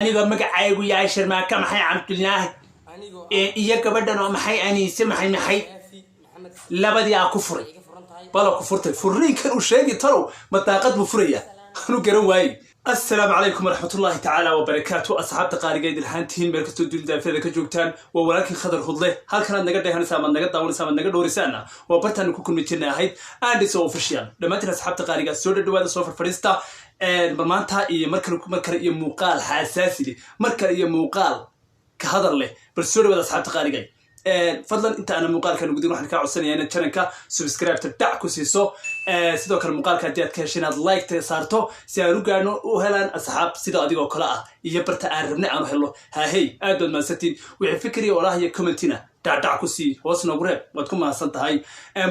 أنا magacaygu yahay Sharmaaka maxay Cabdullaahi iyo gabadhan oo maxay Aniise maxay labadii ku furay bala ku furtay furiinkan u sheegi talow mataaqad buu furaya anu garan waayay السلام عليكم ورحمة الله تعالى وبركاته أصحاب تقارير الحانتين مركز تدل دافع كجوكتان ولكن خضر خضله هل كان نقدر هنسام نقدر ونسام نقدر ورسالنا وبرتنا نكون متنا هيد عندي سو اوفيشال لما ترى أصحاب تقارير سود الدواد الصفر فريستا برمانتها مركز مقال حساسي مركز مقال كهذا له بالسود ولا أصحاب تقارير فضلا انت انا مقال كان نقدر نحن كعسني انا channelka subscribe تبتاع كوسيسو sidoo kale maqaalka hadii aad ka hesheen aad like saarto si aan u gaano u helaan asxaab sida adigoo kala ah iyo barta aan rabnay aan helo ha hey aad baad maasantiin wixii fikri oo raahaya commentina dhac ku sii hoos noogu reeb waad ku maasan tahay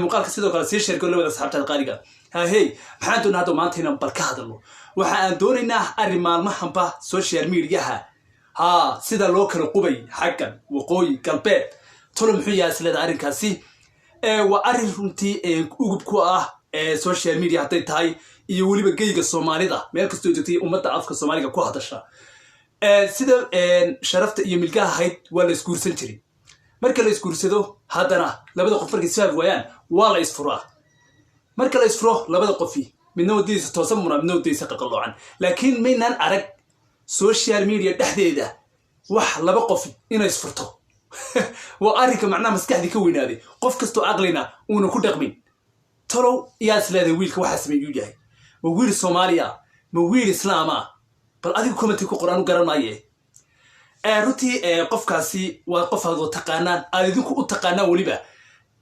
maqaalka sidoo kale si share galowda asxaabta qaaliga ha hey maxaan doonaa hadda maanta inaan bal ka hadalno waxa aan doonaynaa arrin maalmahanba social media-ha ha sida loo kala qubay xaggan waqooyi galbeed tolom xuyaa isleeda arrinkaasi waa arrin runtii ugub ku ah social media haday tahay iyo waliba geyga Soomaalida meel kasta oo joogtay ummadda afka Soomaaliga ku hadasha sida sharafta iyo milkaha hayd waa la isguursan jiray marka la isguursado hadana labada qof markay saaf waayaan waa la isfuraa marka la isfuro labada qofi midna wadiisa toosan muna midna wadiisa qaqaloocan laakiin maynan arag social media dhexdeeda wax laba qofi inay isfurto waa arrinka macnaha maskaxdi ka weynaaday qof kasto aqlina uu ku dhaqmin tolo yaas leeday wiilka waxa sameeyay yahay ma wiil Soomaaliya ma wiil Islaama bal adigu comment ku qoraan u garanaaye ruti qofkaasi waa qof aad taqaanaan aad idinku u taqaanaan waliba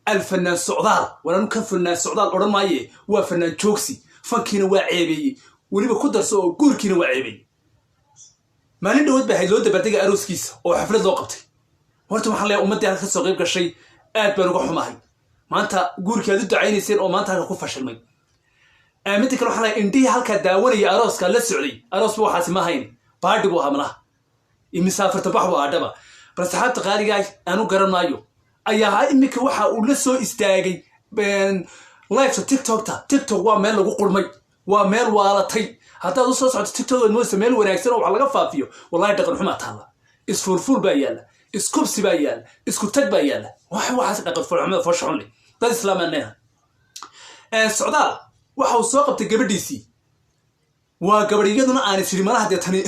alfanaan socdaal waran ka fanaan socdaal oran maaye waa fanaan joogsi fankiina waa ceebeeyay waliba ku darso oo guurkiina waa ceebeeyay maalin dhawaad baa loo dabaaldegay arooskiisa oo xaflad loo qabtay horta waxaan leeyahay ummadda halka soo qayb gashay aad baan uga xumahay maanta guurkeedu ducaynayseen oo maanta halka ku fashilmay mid kale waxaan leeyahay indii halka daawanaya arooska la socday aroos waxaas ma hayn baadhi buu hamla imisafarta baxwa adaba bal saxaabta qaaliga aanu garanaayo ayaa imika waxa uu la soo istaagay live TikTok waa meel lagu qulmay waa meel waalatay haddaad u soo socoto TikTok oo meel wanaagsan oo wax laga faafiyo wallahi dhaqan xumaa taala isfurful baa yaala iskubsi baa yaala isku tag baa yaala waxaas dhaqan fulxumada fashxun leh dad islaamana socdaal waxa uu soo qabtay gabadhiisii waa gabadhiyaduna aan isrimanaha deetani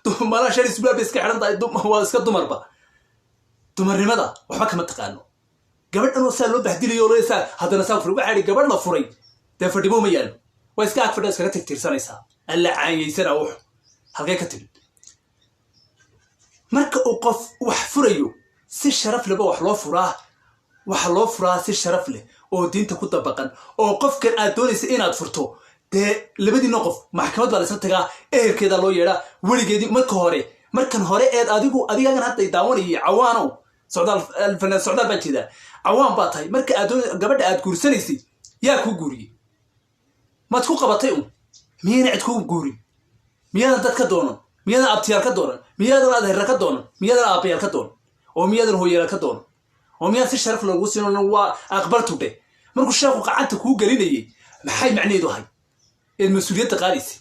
dumara shar isbaab iska xiran tahay waa iska dumarba dumarnimada waxba kama taqaano gabadhan oo saa loo baxdilayo leeyahay hadana saa furay waxa gabadh la furay de fadhimo ma yaalo waa iska ag fadhiyo iska tirtirsanaysa alla caayaysan oo halkay ka timid marka uu qof wax furayo si sharaf leh wax loo furaa waxa loo furaa si sharaf leh oo diinta ku dabaqan oo qofkan aad doonaysa inaad furto de labadii qof maxkamad baa la isla tagaa ehelkeeda loo yeeraa waligeedii markan hore eed adigan hadda daawanayay cawaano socdaal fanaan socdaal baa jeeda cawaan baa tahay marka aad gabadha aad guursanaysay yaa ku guuriyay maad ku qabatay miyana cid ku guurin miyana dad ka doonan miyana abtiyaal ka doonan miyana adeer ka doonan miyana aabayaal ka doonan oo miyana hooyada ka doonan oo miyana si sharaf lagu siino waa aqbaltu de markuu sheekhu qacanta ku galinayay maxay macneedu ahay in mas'uuliyadda qaadaysi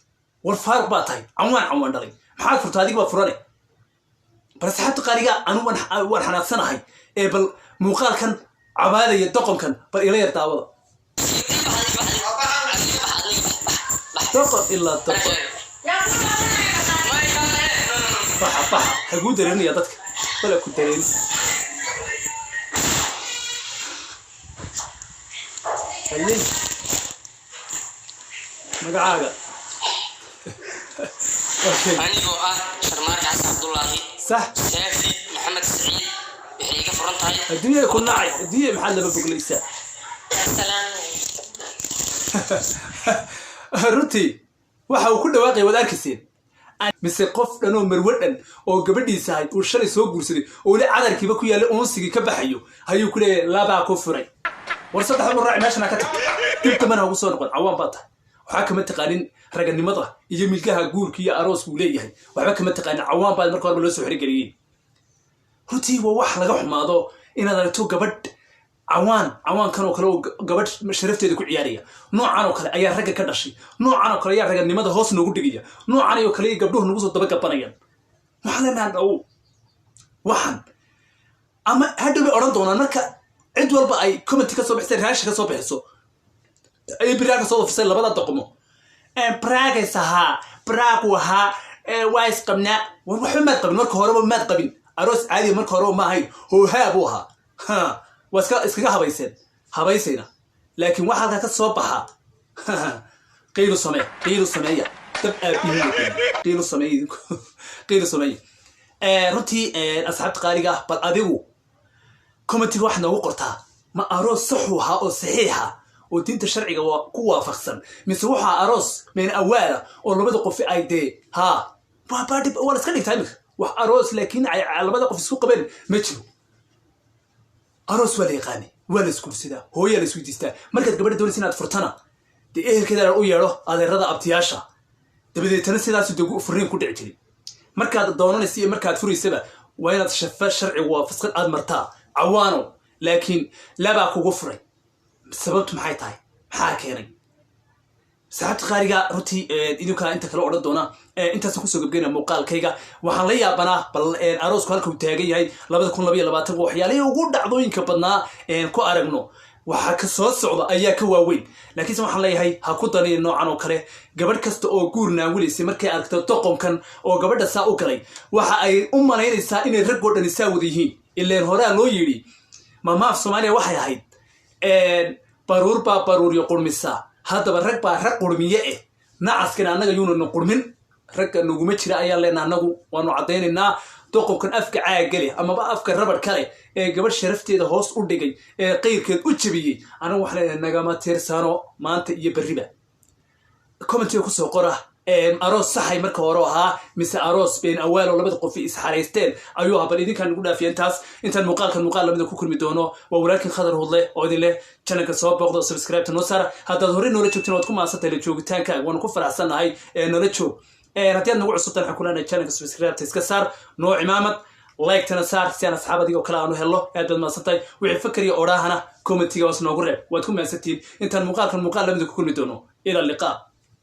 war faar baa tahay cawan dhalay maxaa furta adiga ba furane bal saxaabta qaaliga anu waan xanaaqsanahay bal muuqaalkan cabaadaya doqonkan bal ila yar daawada doqon illa doqon baxa hagu dareemaya dadka wala ku dareerin ayay magacaaga anigoo ah Sharmaaka Cabdullaahi صح سافي محمد سعيد وحيقة فرنتاي الدنيا كنا نعي الدنيا محل بقوليسا السلام runtii waxa uu ku dhawaaqay wadaarkiiseen mise qof dhan oo marwadan oo gabadhiisa ahayd uu shalay soo guursaday oo la cadarkiiba ku yaala oonsigii ka baxayo ayuu ku leeyahay laba ku furay war saddex uu raac meeshana ka tag dibta mana ugu soo noqon cawaan baa tahay waxa kama taqaanin raganimada iyo milkaha guurka iyo aroos uu leeyahay waxba kama taqaanin cawaan baa markii hore loo soo xirigeliyay runtii waa wax laga xumaado inaad aragto gabadh عوان كانوا كلو قبض شرفته ذي كعيارية نوع عنو كلا أيها رجع كدشي نوع عنو كلا يا رجع نماذا هوس نقول دقيقة نوع عنو كلا يقبلوه نقص الطبقة بنيان وحنا نو وحن أما هذا بأوران دونا نك عدول بأي كومنت كسب حسين هاش كسب حسو أي براك صوت في سلة بدأ تقومه براك سها براك وها وايس قمنا ومحمد قبل مرك هرب ما قبل أروس عادي مرك هرب ما هي هو هابوها ها واسكا هبايسينا لكن واحد كسبها قيلوا سمية تبقى قيلوا سمية قيلوا سمية runtii asxaabta qaaliga ah bal adigu commentiga wax noogu qortaa ma aroos sax u ahaa oo saxiixa oo diinta sharciga ku waafaqsan mise waxa aroos meen awaala oo labada qof ay dee ha waa baadhi wala iska dhigtaa imika wax aroos laakiin ay labada qof isku qabeen ma jiro aroos wala yaqaani wala isku sida hooyo la isweydiistaa markaad gabadha doonaysa inaad furtana dee ehelkeeda u yeedho adeerada abtiyaasha dabadeetana sidaas ugu furiin ku dhici jiray markaad doonanaysa iyo markaad furaysaba waa inaad sharcigu waafaqsan aad martaa cawaano laakiin labaa kugu furay sababtu maxay tahay maxaa keenay saxaabta qaaliga runtii idinka inta kale odhan doona intaas ku soo gabgeyna muuqaalkayga waxaan la yaabanaa bal aroosku halka uu taagan yahay 2022 waxyaalaha ugu dhacdooyinka badnaa ku aragno waxa ka soo socda ayaa ka waaweyn laakiin waxaan leeyahay ha ku danay noocan oo kale gabadh kasta oo guurna wilisay markay aragto doqonkan oo gabadha saa u galay waxa ay u malaynaysaa inay rag oo dhan isaa wada yihiin ileen hore loo yiri maamaaf Soomaaliya waxay ahayd baruur iyo qurmisa hadaba rag baa rag qurmiye nacaskana anaga yuuna qurmin rag nuguma jira ayaa leenahay anagu waanu cadeynaa doqonkan afka caagali ama afka rabad kale gabadh sharafteeda hoos u dhigay qeyrkeed u jabiyay anagu wax leeyahay nagama tiirsano maanta iyo bariba comment ku soo qora aroos saxay marka hore ahaa mise aroos been awaal oo labada qof is xareysteen ayuu habal idinkan ugu dhaafiyeen taas intaan muuqaal lamida ku kulmi doono waa walaalkin khadar hudle oo idin leh channelka soo booqdo subscribe noo saar haddaad hore noola joogtiin waad ku maasantay la joogitaanka waan ku faraxsanahay noola joog haddii aad nagu cusubtaan waxaan ku leenahay channelka subscribe iska saar noo cimaamad like tana saar si aan asxaabadiga oo kale aanu helno aad baad maasantay wixii fakar iyo oraahana commentiga hoos noogu reeb waad ku maasantiin intaan muuqaal lamida ku kulmi doono ila liqaa